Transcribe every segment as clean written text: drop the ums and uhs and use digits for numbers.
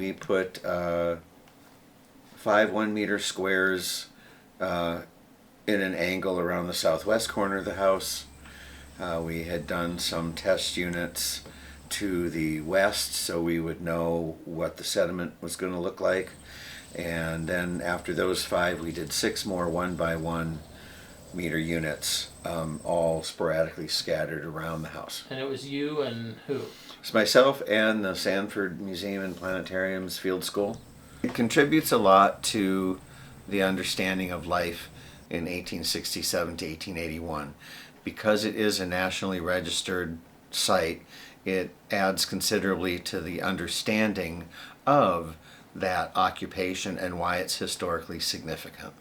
We put 5 1-meter squares in an angle around the southwest corner of the house. We had done some test units to the west so we would know what the sediment was going to look like. And then after those 5, we did 6 more 1 by 1 meter units, all sporadically scattered around the house. And it was you and who? It's myself and the Sanford Museum and Planetarium's Field School. It contributes a lot to the understanding of life in 1867 to 1881. Because it is a nationally registered site, it adds considerably to the understanding of that occupation and why it's historically significant.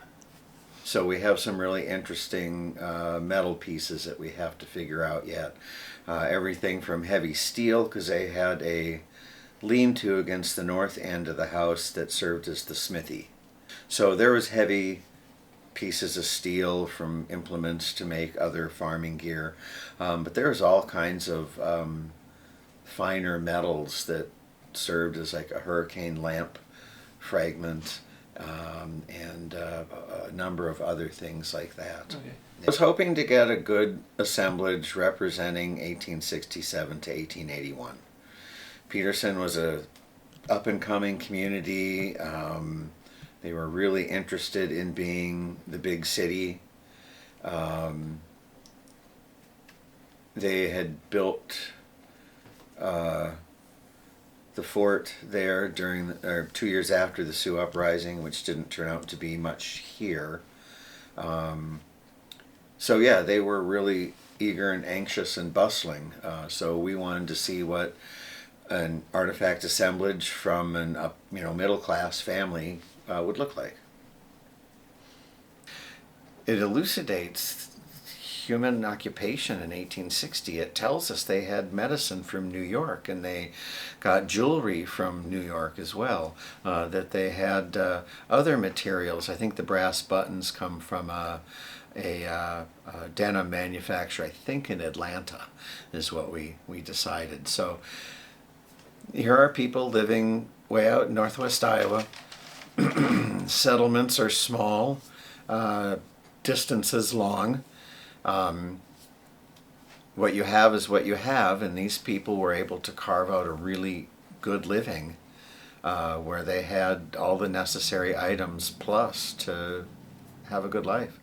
So we have some really interesting metal pieces that we have to figure out yet. Everything from heavy steel, because they had a lean-to against the north end of the house that served as the smithy. So there was heavy pieces of steel from implements to make other farming gear, but there's all kinds of finer metals that served as like a hurricane lamp fragment, and a number of other things like that. Okay. I was hoping to get a good assemblage representing 1867 to 1881. Peterson was a up-and-coming community. They were really interested in being the big city. They had built the fort there during 2 years after the Sioux Uprising, which didn't turn out to be much here. So yeah, they were really eager and anxious and bustling. So we wanted to see what an artifact assemblage from an middle class family would look like. It elucidates human occupation in 1860. It tells us they had medicine from New York, and they got jewelry from New York as well, that they had other materials. I think the brass buttons come from a denim manufacturer, I think in Atlanta, is what we decided. So here are people living way out in northwest Iowa. Settlements are small, distances long. What you have is what you have, and these people were able to carve out a really good living where they had all the necessary items plus to have a good life.